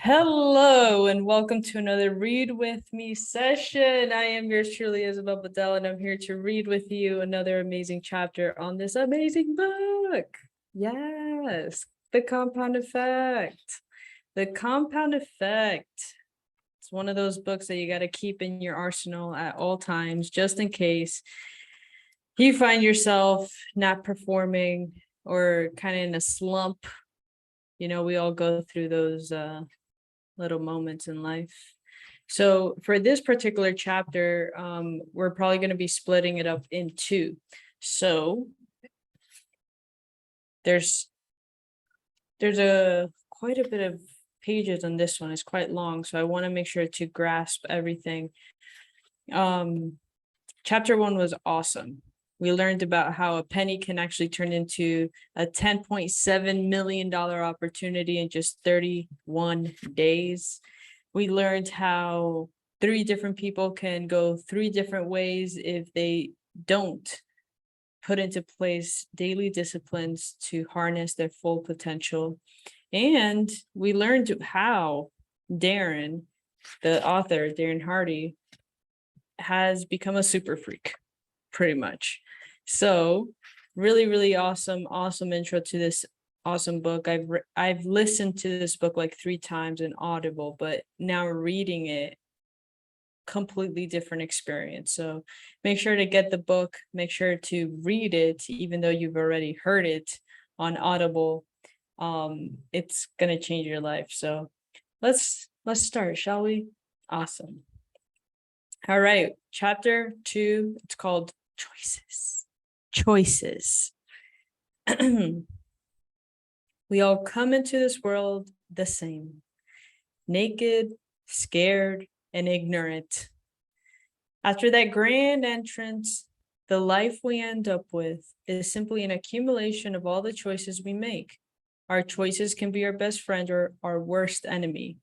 Hello and welcome to another Read With Me session. I am yours truly, Isabel, and I'm here to read with you another amazing chapter on this amazing book. Yes, The Compound Effect. The Compound Effect. It's one of those books that you got to keep in your arsenal at all times, just in case you find yourself not performing or kind of in a slump. You know, we all go through those little moments in life. So for this particular chapter, we're probably going to be splitting it up in two. So there's quite a bit of pages on this one. It's quite long, so I want to make sure to grasp everything. Chapter 1 was awesome. We learned about how a penny can actually turn into a $10.7 million opportunity in just 31 days. We learned how 3 different people can go 3 different ways if they don't put into place daily disciplines to harness their full potential. And we learned how Darren, the author, Darren Hardy, has become a super freak, pretty much. So really awesome intro to this awesome book. I've listened to this book like 3 times in Audible, but now reading it, completely different experience. So make sure to get the book, make sure to read it, even though you've already heard it on Audible. It's gonna change your life. So let's start, shall we? Awesome. All right, chapter 2, it's called Choices. We all come into this world the same, naked, scared, and ignorant. After that grand entrance, the life we end up with is simply an accumulation of all the choices we make. Our choices can be our best friend or our worst enemy.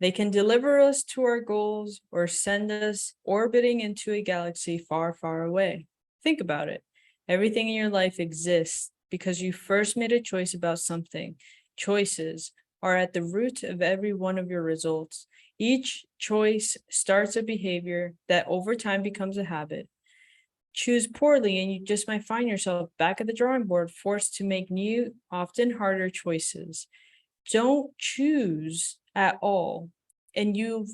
They can deliver us to our goals or send us orbiting into a galaxy far, far away. Think about it. Everything in your life exists because you first made a choice about something. Choices are at the root of every one of your results. Each choice starts a behavior that over time becomes a habit. Choose poorly and you just might find yourself back at the drawing board, forced to make new, often harder choices. Don't choose at all, and you've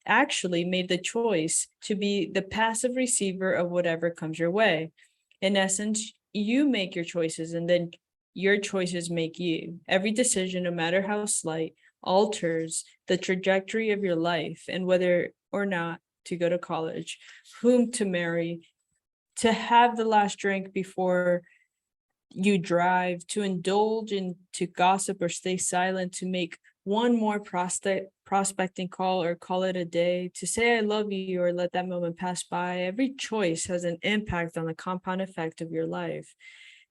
actually made the choice to be the passive receiver of whatever comes your way. In essence, you make your choices and then your choices make you. Every decision, no matter how slight, alters the trajectory of your life and whether or not to go to college, whom to marry, to have the last drink before you drive, to indulge into gossip or stay silent, to make one more prospecting call or call it a day, to say I love you or let that moment pass by. Every choice has an impact on the compound effect of your life.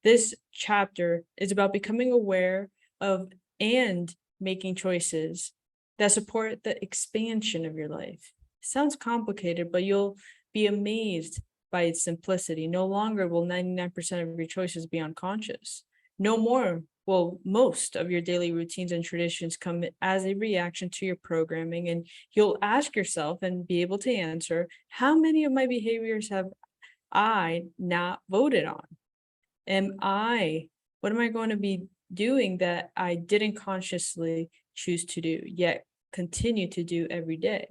This chapter is about becoming aware of and making choices that support the expansion of your life. It sounds complicated, but you'll be amazed by its simplicity. No longer will 99% of your choices be unconscious. No more will most of your daily routines and traditions come as a reaction to your programming, and you'll ask yourself and be able to answer, how many of my behaviors have I not voted on? What am I going to be doing that I didn't consciously choose to do, yet continue to do every day?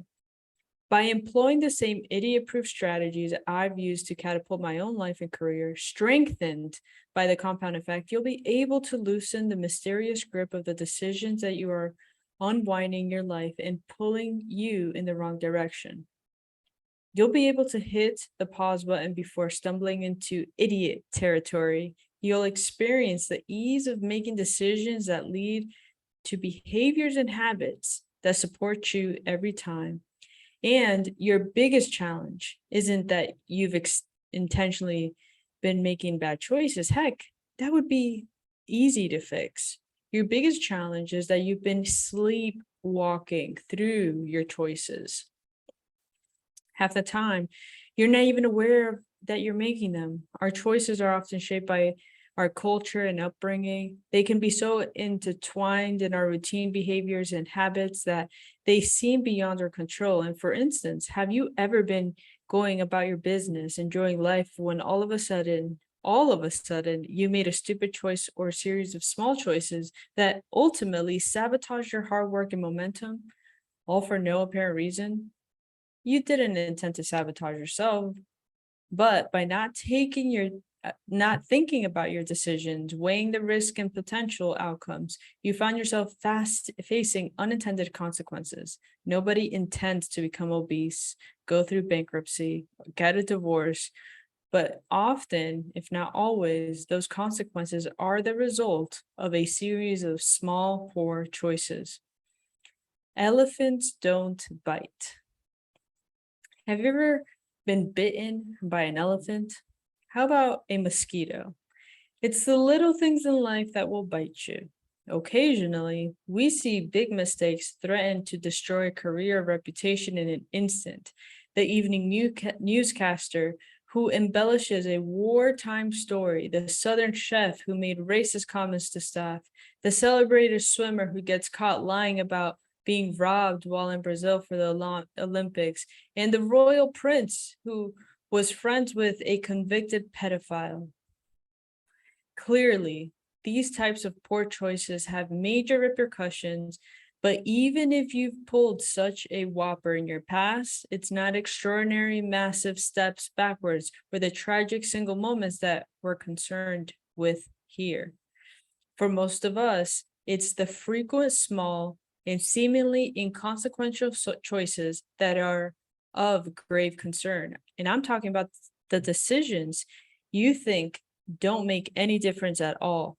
By employing the same idiot-proof strategies I've used to catapult my own life and career, strengthened by the compound effect, you'll be able to loosen the mysterious grip of the decisions that you are unwinding your life and pulling you in the wrong direction. You'll be able to hit the pause button before stumbling into idiot territory. You'll experience the ease of making decisions that lead to behaviors and habits that support you every time. And your biggest challenge isn't that you've intentionally been making bad choices. Heck, that would be easy to fix. Your biggest challenge is that you've been sleepwalking through your choices. Half the time, you're not even aware that you're making them. Our choices are often shaped by our culture and upbringing. They can be so intertwined in our routine behaviors and habits that they seem beyond our control. And for instance, have you ever been going about your business, enjoying life, when all of a sudden, you made a stupid choice or a series of small choices that ultimately sabotage your hard work and momentum, all for no apparent reason? You didn't intend to sabotage yourself, but by not thinking about your decisions, weighing the risk and potential outcomes, you found yourself fast facing unintended consequences. Nobody intends to become obese, go through bankruptcy, get a divorce, but often, if not always, those consequences are the result of a series of small, poor choices. Elephants don't bite. Have you ever been bitten by an elephant? How about a mosquito? It's the little things in life that will bite you. Occasionally, we see big mistakes threaten to destroy a career or reputation in an instant. The evening newscaster who embellishes a wartime story, the Southern chef who made racist comments to staff, the celebrated swimmer who gets caught lying about being robbed while in Brazil for the Olympics, and the royal prince who was friends with a convicted pedophile. Clearly, these types of poor choices have major repercussions, but even if you've pulled such a whopper in your past, it's not extraordinary, massive steps backwards or the tragic single moments that we're concerned with here. For most of us, it's the frequent small and seemingly inconsequential choices that are of grave concern. And I'm talking about the decisions you think don't make any difference at all.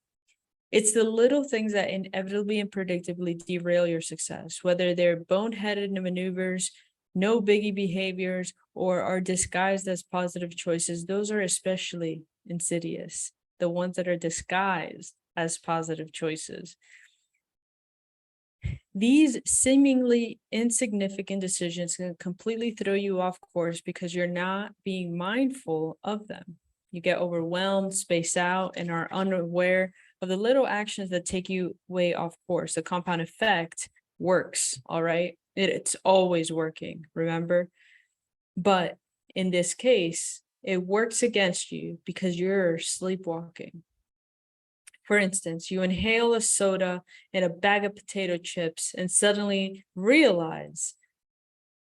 It's the little things that inevitably and predictably derail your success, whether they're boneheaded maneuvers, no biggie behaviors, or are disguised as positive choices. Those are especially insidious, the ones that are disguised as positive choices. These seemingly insignificant decisions can completely throw you off course because you're not being mindful of them. You get overwhelmed, space out, and are unaware of the little actions that take you way off course. The compound effect works, all right? It's always working, remember? But in this case, it works against you because you're sleepwalking. For instance, you inhale a soda and a bag of potato chips and suddenly realize,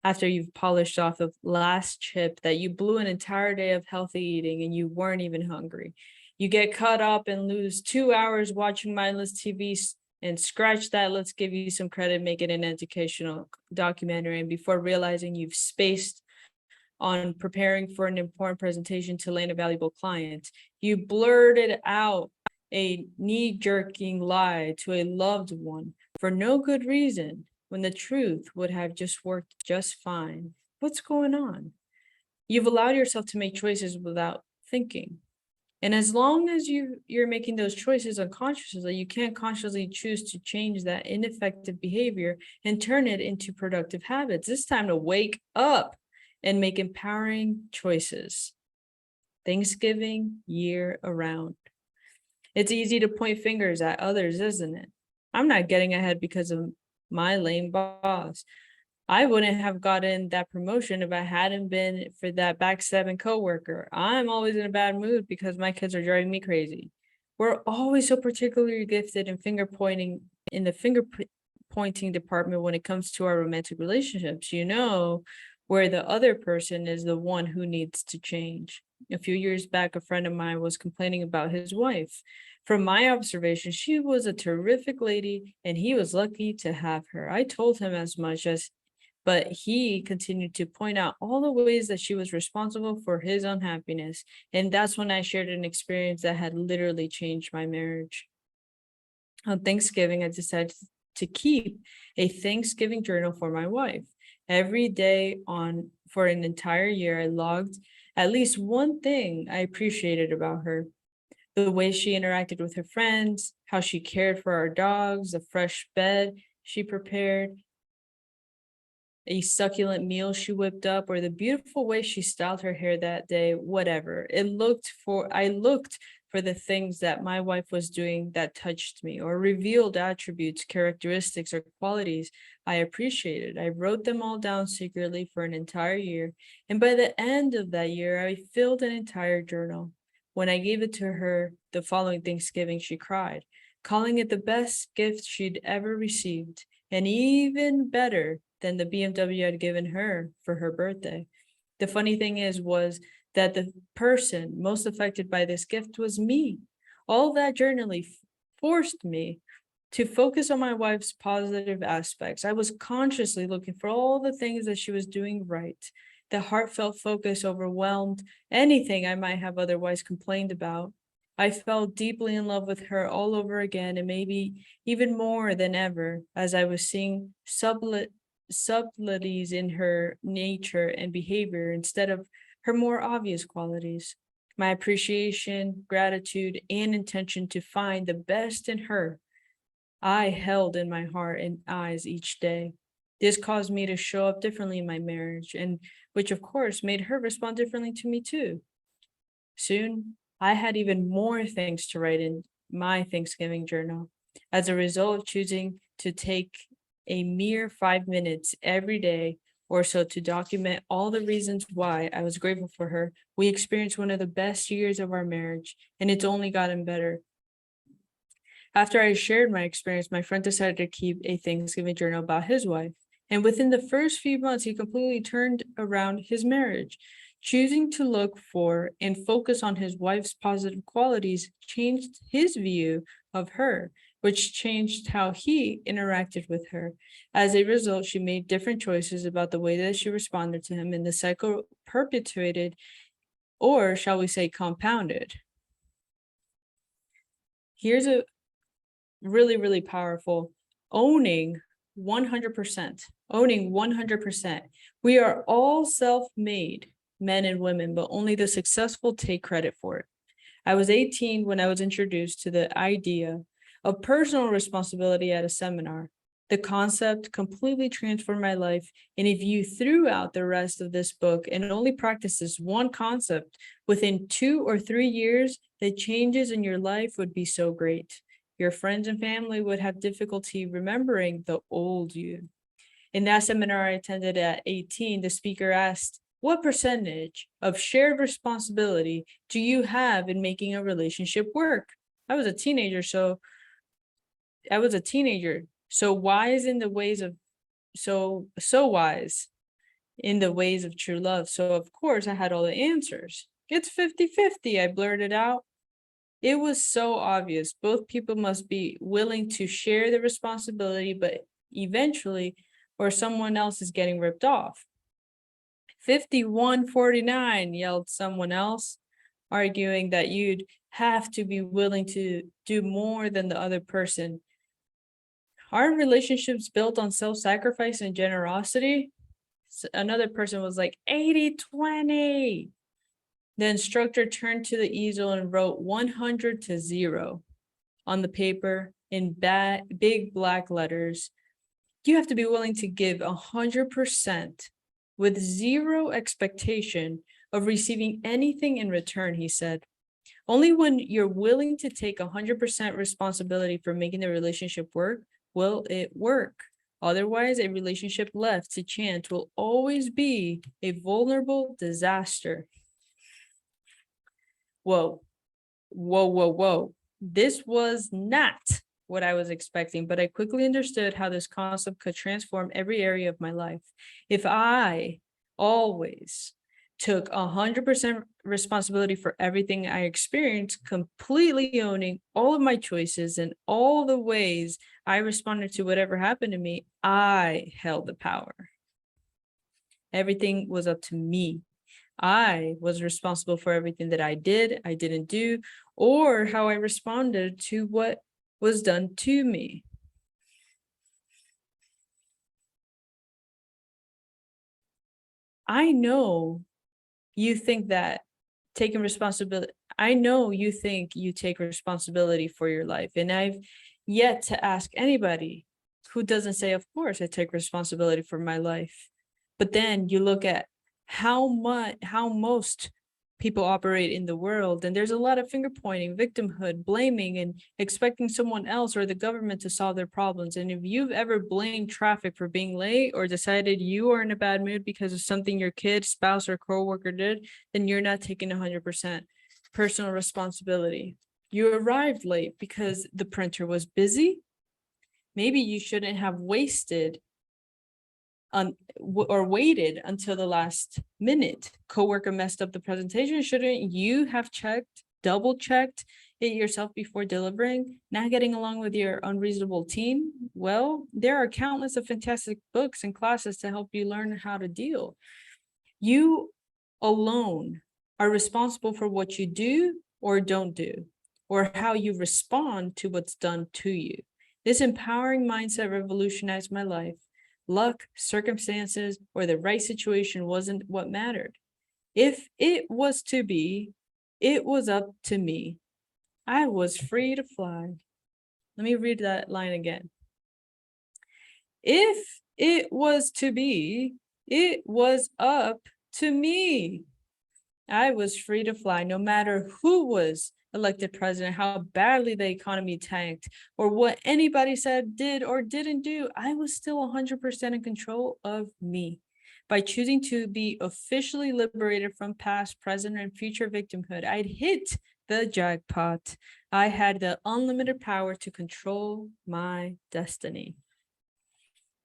after you've polished off the last chip, that you blew an entire day of healthy eating and you weren't even hungry. You get caught up and lose 2 hours watching mindless TV and scratch that, let's give you some credit, make it an educational documentary. And before realizing you've spaced on preparing for an important presentation to land a valuable client, you blurted out a knee-jerking lie to a loved one for no good reason, when the truth would have just worked just fine. What's going on? You've allowed yourself to make choices without thinking. And as long as you're making those choices unconsciously, you can't consciously choose to change that ineffective behavior and turn it into productive habits. It's time to wake up and make empowering choices. Thanksgiving year around. It's easy to point fingers at others, isn't it? I'm not getting ahead because of my lame boss. I wouldn't have gotten that promotion if I hadn't been for that backstabbing coworker. I'm always in a bad mood because my kids are driving me crazy. We're always so particularly gifted in finger pointing in the finger pointing department when it comes to our romantic relationships, where the other person is the one who needs to change. A few years back, a friend of mine was complaining about his wife. From my observation, she was a terrific lady and he was lucky to have her. I told him as much, but he continued to point out all the ways that she was responsible for his unhappiness. And that's when I shared an experience that had literally changed my marriage. On Thanksgiving, I decided to keep a Thanksgiving journal for my wife. Every day for an entire year, I logged at least one thing I appreciated about her. The way she interacted with her friends, how she cared for our dogs, the fresh bed she prepared, a succulent meal she whipped up, or the beautiful way she styled her hair that day, whatever. I looked for the things that my wife was doing that touched me, or revealed attributes, characteristics, or qualities I appreciated. I wrote them all down secretly for an entire year, and by the end of that year, I filled an entire journal. When I gave it to her the following Thanksgiving, she cried, calling it the best gift she'd ever received, and even better than the BMW I'd given her for her birthday. The funny thing was that the person most affected by this gift was me. All that journaling forced me to focus on my wife's positive aspects. I was consciously looking for all the things that she was doing right. The heartfelt focus overwhelmed anything I might have otherwise complained about. I fell deeply in love with her all over again, and maybe even more than ever, as I was seeing subtleties in her nature and behavior instead of her more obvious qualities. My appreciation, gratitude, and intention to find the best in her I held in my heart and eyes each day. This caused me to show up differently in my marriage, and which of course made her respond differently to me too. Soon, I had even more things to write in my Thanksgiving journal. As a result of choosing to take a mere 5 minutes every day or so to document all the reasons why I was grateful for her, we experienced one of the best years of our marriage, and it's only gotten better. After I shared my experience, my friend decided to keep a Thanksgiving journal about his wife. And within the first few months, he completely turned around his marriage. Choosing to look for and focus on his wife's positive qualities changed his view of her, which changed how he interacted with her. As a result, she made different choices about the way that she responded to him, and the cycle perpetuated, or shall we say compounded. Here's a really, really powerful: owning 100%. Owning 100%. We are all self-made, men and women, but only the successful take credit for it. I was 18 when I was introduced to the idea of personal responsibility at a seminar. The concept completely transformed my life, and if you threw out the rest of this book and only practiced this one concept, within 2 or 3 years, the changes in your life would be so great. Your friends and family would have difficulty remembering the old you. In that seminar I attended at 18, the speaker asked, "What percentage of shared responsibility do you have in making a relationship work?" I was a teenager, so wise in the ways of wise in the ways of true love. So of course I had all the answers. It's 50-50, I blurted out. It was so obvious. Both people must be willing to share the responsibility, but eventually, or someone else is getting ripped off. 51-49, yelled someone else, arguing that you'd have to be willing to do more than the other person. Aren't relationships built on self-sacrifice and generosity? Another person was like 80-20. The instructor turned to the easel and wrote 100-0 on the paper in big black letters. You have to be willing to give 100% with zero expectation of receiving anything in return, he said. Only when you're willing to take 100% responsibility for making the relationship work will it work. Otherwise, a relationship left to chance will always be a vulnerable disaster. Whoa. This was not what I was expecting, but I quickly understood how this concept could transform every area of my life. If I always took 100% responsibility for everything I experienced, completely owning all of my choices and all the ways I responded to whatever happened to me, I held the power. Everything was up to me. I was responsible for everything that I did, I didn't do, or how I responded to what was done to me. I know you think that taking responsibility, I know you think you take responsibility for your life, and I've yet to ask anybody who doesn't say, of course, I take responsibility for my life. But then you look at how most people operate in the world. And there's a lot of finger pointing, victimhood, blaming, and expecting someone else or the government to solve their problems. And if you've ever blamed traffic for being late or decided you are in a bad mood because of something your kid, spouse, or coworker did, then you're not taking 100% personal responsibility. You arrived late because the printer was busy. Maybe you shouldn't have wasted or waited until the last minute. Coworker messed up the presentation. Shouldn't you have double checked it yourself before delivering? Not getting along with your unreasonable team? Well, there are countless of fantastic books and classes to help you learn how to deal. You alone are responsible for what you do or don't do, or how you respond to what's done to you. This empowering mindset revolutionized my life. Luck, circumstances, or the right situation wasn't what mattered. If it was to be, it was up to me. I was free to fly. Let me read that line again. If it was to be, it was up to me. I was free to fly, no matter who was elected president, how badly the economy tanked, or what anybody said, did, or didn't do. I was still 100% in control of me. By choosing to be officially liberated from past, present, and future victimhood, I'd hit the jackpot. I had the unlimited power to control my destiny.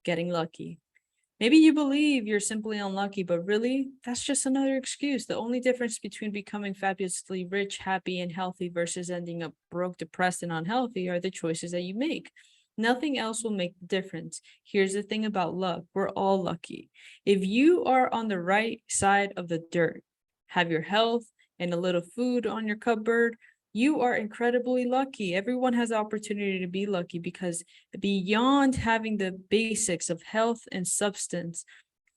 Getting lucky. Maybe you believe you're simply unlucky, but really, that's just another excuse. The only difference between becoming fabulously rich, happy, and healthy versus ending up broke, depressed, and unhealthy are the choices that you make. Nothing else will make the difference. Here's the thing about luck. We're all lucky. If you are on the right side of the dirt, have your health and a little food on your cupboard, you are incredibly lucky. Everyone has the opportunity to be lucky because beyond having the basics of health and substance,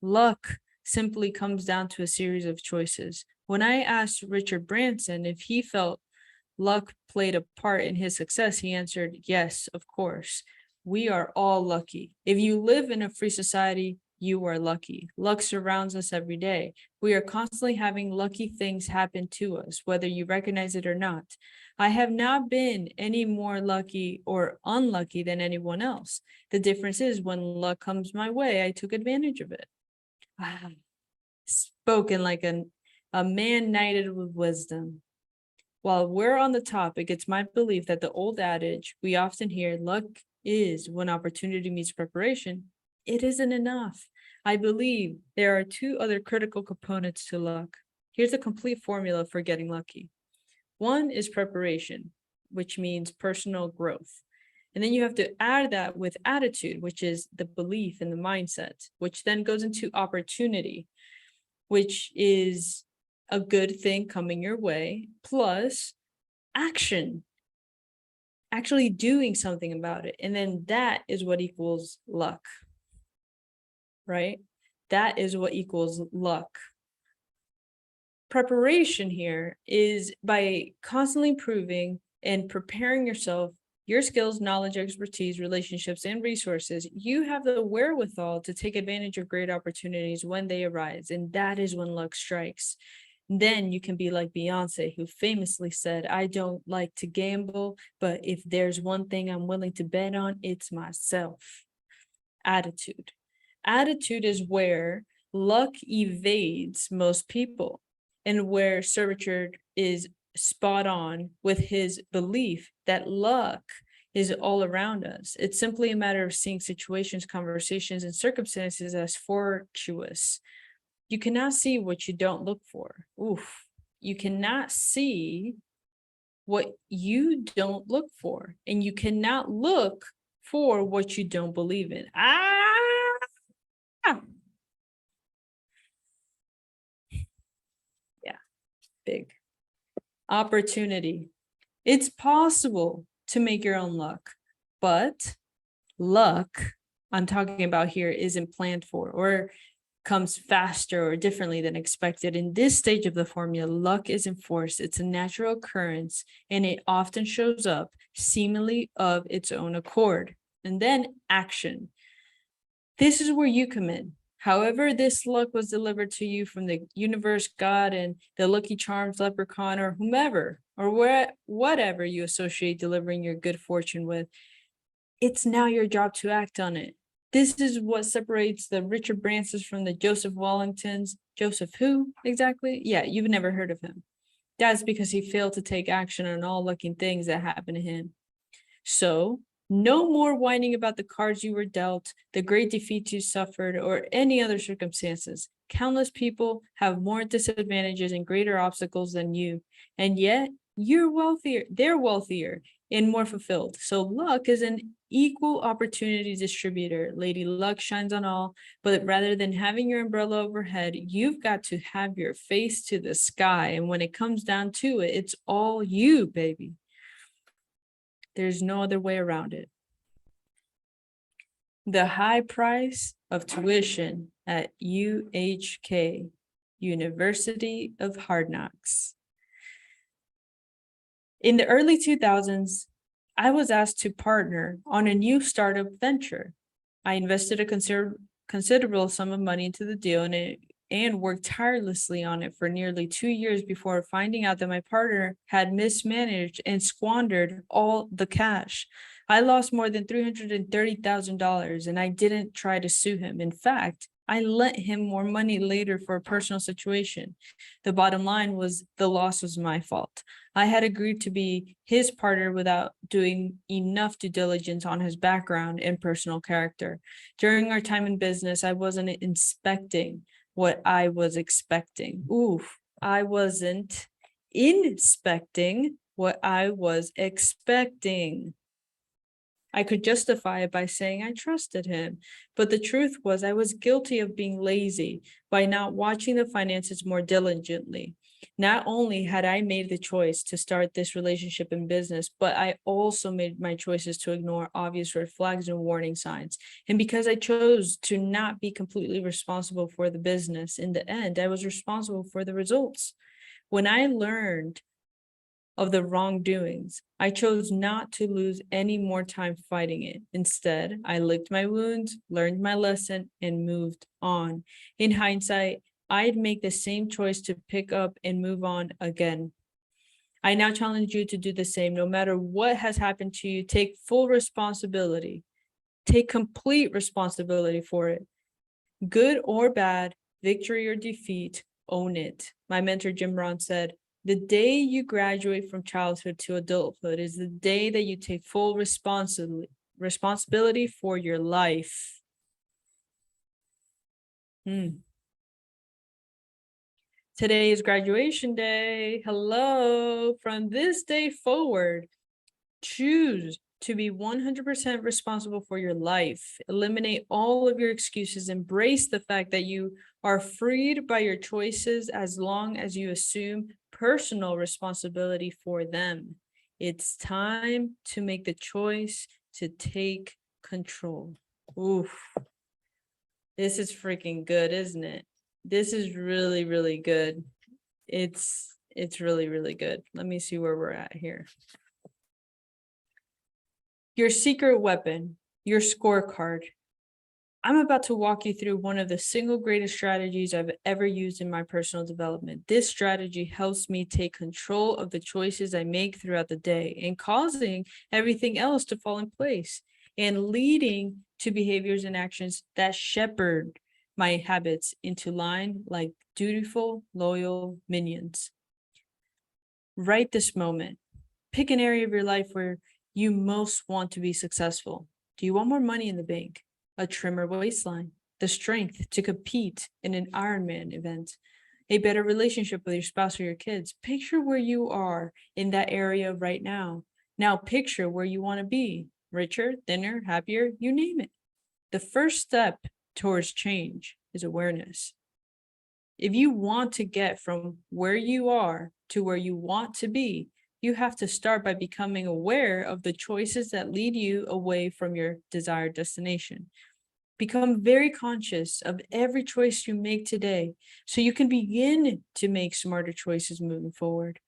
luck simply comes down to a series of choices. When I asked Richard Branson if he felt luck played a part in his success, he answered, yes, of course. We are all lucky. If you live in a free society, you are lucky. Luck surrounds us every day. We are constantly having lucky things happen to us, whether you recognize it or not. I have not been any more lucky or unlucky than anyone else. The difference is when luck comes my way, I took advantage of it. Spoken like a man knighted with wisdom. While we're on the topic, it's my belief that the old adage we often hear, luck is when opportunity meets preparation, it isn't enough. I believe there are two other critical components to luck. Here's a complete formula for getting lucky. One is preparation, which means personal growth. And then you have to add that with attitude, which is the belief and the mindset, which then goes into opportunity, which is a good thing coming your way, plus action, actually doing something about it. And then that is what equals luck, right? That is what equals luck. Preparation here is by constantly improving and preparing yourself, your skills, knowledge, expertise, relationships, and resources. You have the wherewithal to take advantage of great opportunities when they arise. And that is when luck strikes. Then you can be like Beyonce, who famously said, I don't like to gamble, but if there's one thing I'm willing to bet on, it's myself. Attitude. Attitude is where luck evades most people, and where Sir Richard is spot on with his belief that luck is all around us. It's simply a matter of seeing situations, conversations, and circumstances as fortuitous. You cannot see what you don't look for. Oof. You cannot see what you don't look for. And you cannot look for what you don't believe in. Yeah, big. Opportunity. It's possible to make your own luck, but luck I'm talking about here isn't planned for or comes faster or differently than expected. In this stage of the formula, luck isn't forced. It's a natural occurrence, and it often shows up seemingly of its own accord. And then action. This is where you come in. However, this luck was delivered to you from the universe, God, and the Lucky Charms leprechaun, or whomever, or whatever you associate delivering your good fortune with. It's now your job to act on it. This is what separates the Richard Bransons from the Joseph Wellingtons. Joseph who, exactly? Yeah, you've never heard of him. That's because he failed to take action on all lucky things that happened to him. So, no more whining about the cards you were dealt, the great defeats you suffered, or any other circumstances. Countless people have more disadvantages and greater obstacles than you, and yet you're wealthier. They're wealthier and more fulfilled. So luck is an equal opportunity distributor. Lady Luck shines on all, but rather than having your umbrella overhead, you've got to have your face to the sky. And when it comes down to it, it's all you, baby. There's no other way around it. The high price of tuition at UHK, University of Hard Knocks. In the early 2000s, I was asked to partner on a new startup venture. I invested a considerable sum of money into the deal and worked tirelessly on it for nearly 2 years before finding out that my partner had mismanaged and squandered all the cash. I lost more than $330,000 and I didn't try to sue him. In fact, I lent him more money later for a personal situation. The bottom line was the loss was my fault. I had agreed to be his partner without doing enough due diligence on his background and personal character. During our time in business, I wasn't inspecting what I was expecting. I wasn't inspecting what I was expecting. I could justify it by saying I trusted him, but the truth was I was guilty of being lazy by not watching the finances more diligently. Not only had I made the choice to start this relationship in business, but I also made my choices to ignore obvious red flags and warning signs. And because I chose to not be completely responsible for the business, in the end, I was responsible for the results. When I learned of the wrongdoings, I chose not to lose any more time fighting it. Instead, I licked my wounds, learned my lesson, and moved on. In hindsight, I'd make the same choice to pick up and move on again. I now challenge you to do the same. No matter what has happened to you, take full responsibility. Take complete responsibility for it. Good or bad, victory or defeat, own it. My mentor, Jim Rohn, said, the day you graduate from childhood to adulthood is the day that you take full responsibility for your life. Today is graduation day. Hello. From this day forward, choose to be 100% responsible for your life. Eliminate all of your excuses. Embrace the fact that you are freed by your choices as long as you assume personal responsibility for them. It's time to make the choice to take control. Oof. This is freaking good, isn't it? This is really, really good. It's really, really good. Let me see where we're at here. Your secret weapon, your scorecard. I'm about to walk you through one of the single greatest strategies I've ever used in my personal development. This strategy helps me take control of the choices I make throughout the day and causing everything else to fall in place and leading to behaviors and actions that shepherd my habits into line like dutiful, loyal minions. Right this moment, pick an area of your life where you most want to be successful. Do you want more money in the bank, a trimmer waistline, the strength to compete in an Ironman event, a better relationship with your spouse or your kids? Picture where you are in that area right now. Now picture where you want to be, richer, thinner, happier, you name it. The first step towards change is awareness. If you want to get from where you are to where you want to be, you have to start by becoming aware of the choices that lead you away from your desired destination. Become very conscious of every choice you make today so you can begin to make smarter choices moving forward.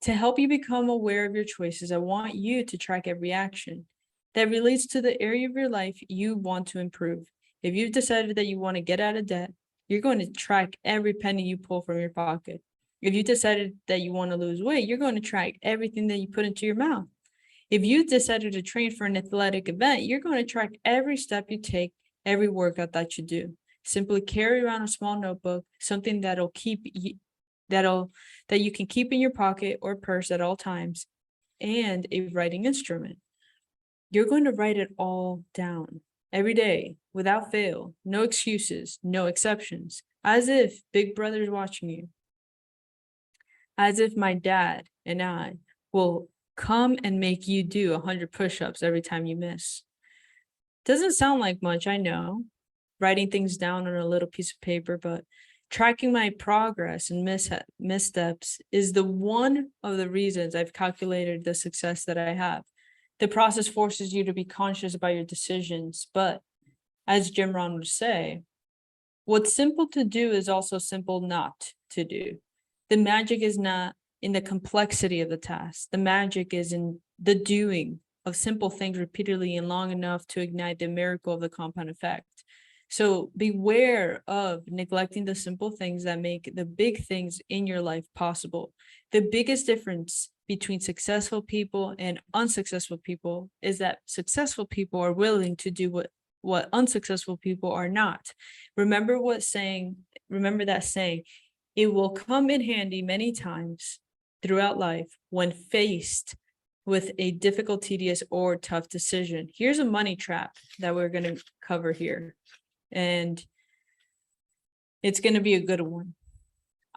To help you become aware of your choices, I want you to track every action that relates to the area of your life you want to improve. If you've decided that you want to get out of debt, you're going to track every penny you pull from your pocket. If you decided that you want to lose weight, you're going to track everything that you put into your mouth. If you decided to train for an athletic event, you're going to track every step you take, every workout that you do. Simply carry around a small notebook, something that you can keep in your pocket or purse at all times, and a writing instrument. You're going to write it all down every day without fail, no excuses, no exceptions, as if Big Brother is watching you, as if my dad and I will come and make you do 100 push-ups every time you miss. Doesn't sound like much, I know, writing things down on a little piece of paper, but tracking my progress and missteps is one of the reasons I've calculated the success that I have. The process forces you to be conscious about your decisions, but as Jim Rohn would say, what's simple to do is also simple not to do. The magic is not in the complexity of the task. The magic is in the doing of simple things repeatedly and long enough to ignite the miracle of the compound effect. So beware of neglecting the simple things that make the big things in your life possible. The biggest difference between successful people and unsuccessful people is that successful people are willing to do what unsuccessful people are not. Remember that saying, it will come in handy many times throughout life when faced with a difficult, tedious, or tough decision. Here's a money trap that we're going to cover here, and it's going to be a good one.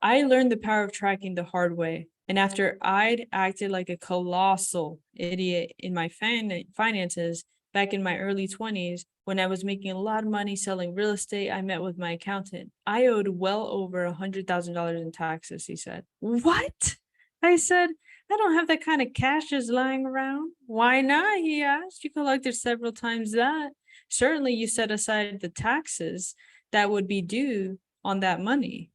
I learned the power of tracking the hard way, and after I'd acted like a colossal idiot in my finances back in my early 20s, when I was making a lot of money selling real estate, I met with my accountant. I owed well over $100,000 in taxes, he said. What? I said, I don't have that kind of cash just lying around. Why not? He asked. You collected several times that. Certainly you set aside the taxes that would be due on that money.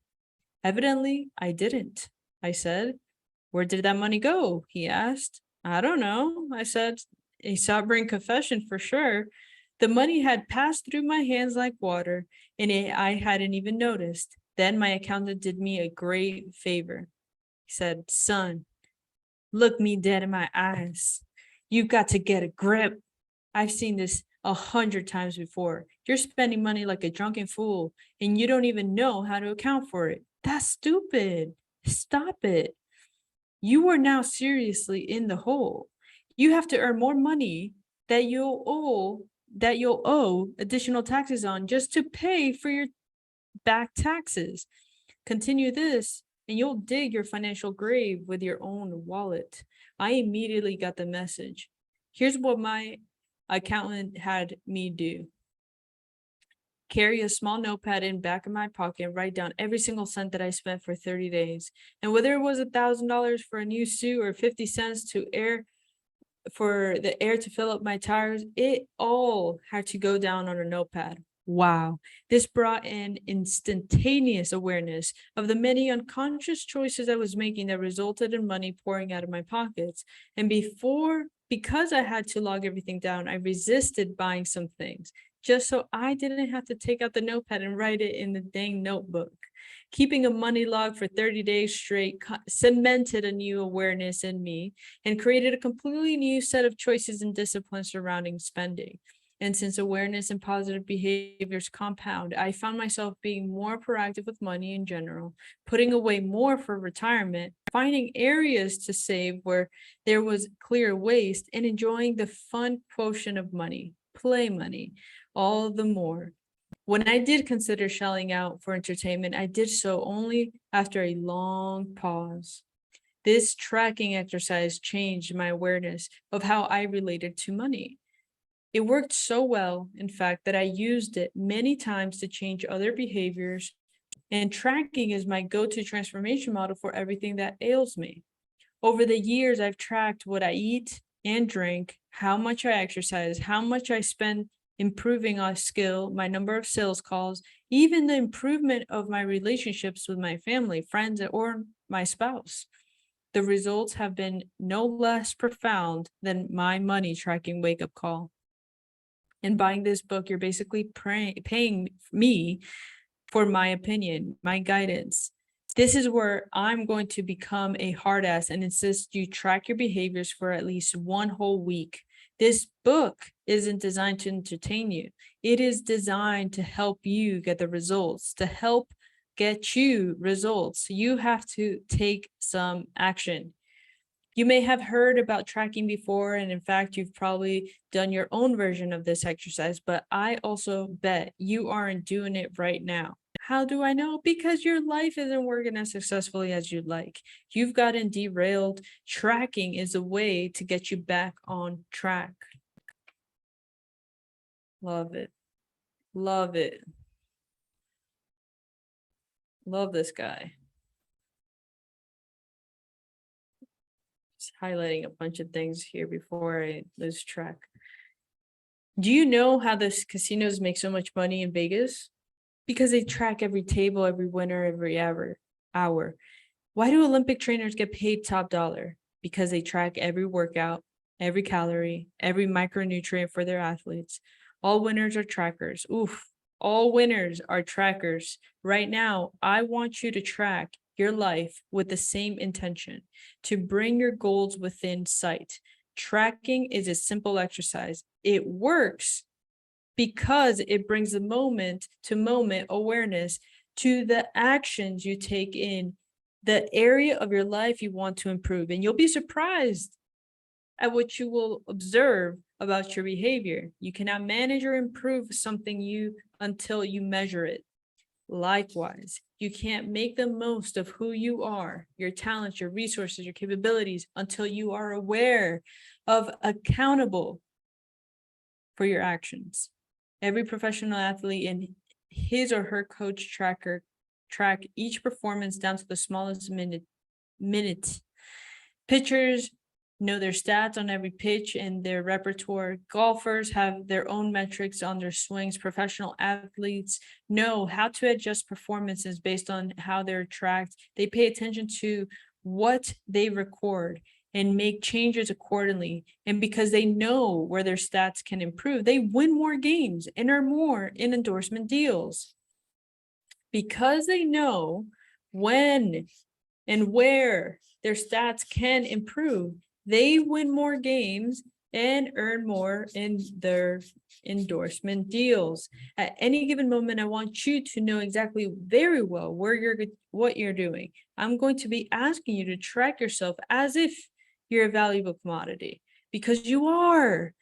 Evidently, I didn't, I said. Where did that money go? He asked. I don't know, I said. A sobering confession for sure. The money had passed through my hands like water, and I hadn't even noticed. Then my accountant did me a great favor. He said, son, look me dead in my eyes. You've got to get a grip. I've seen this 100 times before. You're spending money like a drunken fool, and you don't even know how to account for it. That's stupid. Stop it. You are now seriously in the hole. You have to earn more money that you'll owe additional taxes on just to pay for your back taxes. Continue this, and you'll dig your financial grave with your own wallet. I immediately got the message. Here's what my accountant had me do. Carry a small notepad in back of my pocket and write down every single cent that I spent for 30 days. And whether it was $1,000 for a new suit or 50 cents for the air to fill up my tires, it all had to go down on a notepad. Wow. This brought an instantaneous awareness of the many unconscious choices I was making that resulted in money pouring out of my pockets. And because I had to log everything down, I resisted buying some things just so I didn't have to take out the notepad and write it in the dang notebook. Keeping a money log for 30 days straight cemented a new awareness in me and created a completely new set of choices and disciplines surrounding spending. And since awareness and positive behaviors compound, I found myself being more proactive with money in general, putting away more for retirement, finding areas to save where there was clear waste, and enjoying the fun quotient of money, play money, all the more. When I did consider shelling out for entertainment, I did so only after a long pause. This tracking exercise changed my awareness of how I related to money. It worked so well, in fact, that I used it many times to change other behaviors, and tracking is my go-to transformation model for everything that ails me. Over the years, I've tracked what I eat and drink, how much I exercise, how much I spend improving a skill, my number of sales calls, even the improvement of my relationships with my family, friends, or my spouse. The results have been no less profound than my money tracking wake-up call. And buying this book, you're basically paying me for my opinion, my guidance. This is where I'm going to become a hard ass and insist you track your behaviors for at least one whole week. This book isn't designed to entertain you. It is designed to help you get the results, to help get you results. You have to take some action. You may have heard about tracking before, and in fact, you've probably done your own version of this exercise, but I also bet you aren't doing it right now. How do I know? Because your life isn't working as successfully as you'd like. You've gotten derailed. Tracking is a way to get you back on track. Love it. Love it. Love this guy. Just highlighting a bunch of things here before I lose track. Do you know how the casinos make so much money in Vegas? Because they track every table, every winner, every hour. Why do Olympic trainers get paid top dollar? Because they track every workout, every calorie, every micronutrient for their athletes. All winners are trackers. Oof. All winners are trackers. Right now, I want you to track your life with the same intention, to bring your goals within sight. Tracking is a simple exercise. It works because it brings the moment to moment awareness to the actions you take in the area of your life you want to improve. And you'll be surprised at what you will observe about your behavior. You cannot manage or improve something until you measure it. Likewise, you can't make the most of who you are, your talents, your resources, your capabilities until you are aware of accountable for your actions. Every professional athlete and his or her coach track each performance down to the smallest minute. Pitchers know their stats on every pitch and their repertoire. Golfers have their own metrics on their swings. Professional athletes know how to adjust performances based on how they're tracked. They pay attention to what they record and make changes accordingly. And because they know where their stats can improve, they win more games and earn more in endorsement deals. Because they know when and where their stats can improve, they win more games and earn more in their endorsement deals. At any given moment, I want you to know exactly very well what you're doing. I'm going to be asking you to track yourself as if you're a valuable commodity, because you are.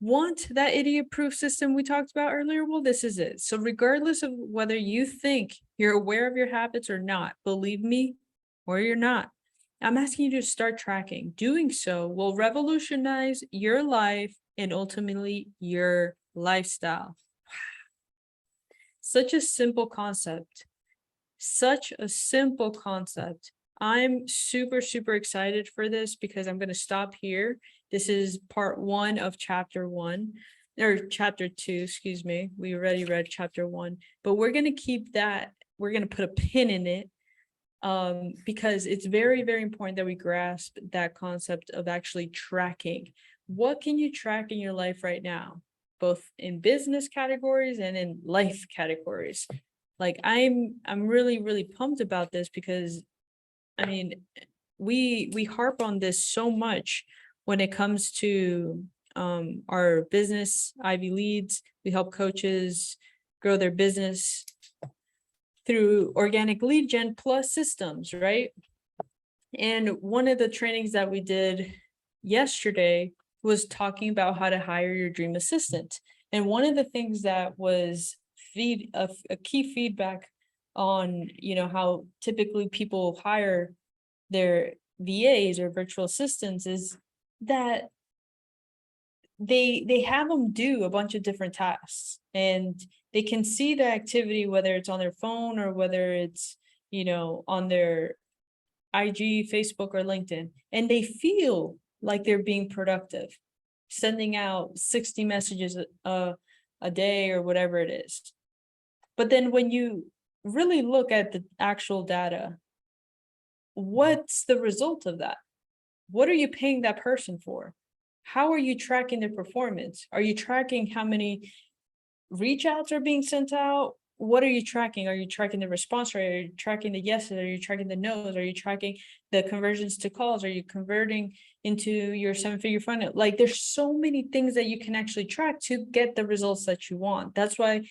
Want that idiot-proof system we talked about earlier? Well, this is it. So regardless of whether you think you're aware of your habits or not, believe me, or you're not, I'm asking you to start tracking. Doing so will revolutionize your life and ultimately your lifestyle. Such a simple concept. Such a simple concept. I'm super, super excited for this because I'm going to stop here. This is part 1 of chapter 1, or chapter 2, excuse me. We already read chapter 1, but we're going to keep that. We're going to put a pin in it because it's very, very important that we grasp that concept of actually tracking. What can you track in your life right now, both in business categories and in life categories? Like I'm really, really pumped about this because I mean, we harp on this so much when it comes to our business Ivy leads. We help coaches grow their business through organic lead gen plus systems, right? And one of the trainings that we did yesterday was talking about how to hire your dream assistant. And one of the things that was a key feedback on, how typically people hire their VAs or virtual assistants is that they have them do a bunch of different tasks, and they can see the activity, whether it's on their phone or whether it's, on their IG, Facebook, or LinkedIn, and they feel like they're being productive, sending out 60 messages a day or whatever it is. But then when you really look at the actual data, what's the result of that? What are you paying that person for? how are you tracking their performance? Are you tracking how many reach outs are being sent out? What are you tracking? Are you tracking the response rate? Are you tracking the yeses? Are you tracking the nos? Are you tracking the conversions to calls? Are you converting into your 7-figure funnel? Like, there's so many things that you can actually track to get the results that you want. That's why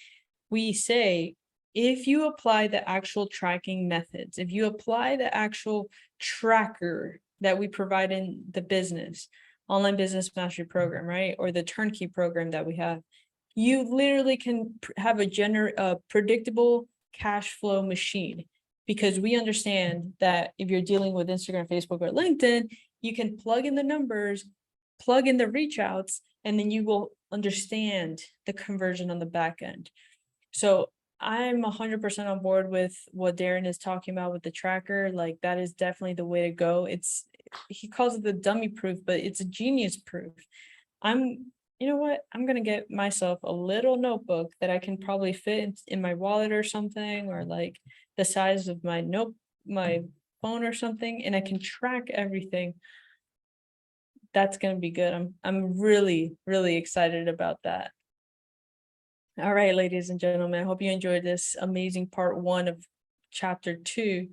we say, if you apply the actual tracking methods, if you apply the actual tracker that we provide in the business, online business mastery program, right? Or the turnkey program that we have, you literally can have a predictable cash flow machine, because we understand that if you're dealing with Instagram, Facebook, or LinkedIn, you can plug in the numbers, plug in the reach outs, and then you will understand the conversion on the back end. So I'm 100% on board with what Darren is talking about with the tracker. Like, that is definitely the way to go. He calls it the dummy proof, but it's a genius proof. You know what? I'm gonna get myself a little notebook that I can probably fit in my wallet or something, or like the size of my phone or something, and I can track everything. That's gonna be good. I'm really, really excited about that. All right, ladies and gentlemen, I hope you enjoyed this amazing part 1 of chapter 2.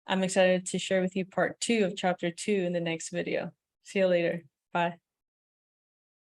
I'm excited to share with you part 2 of chapter 2 in the next video. See you later. Bye.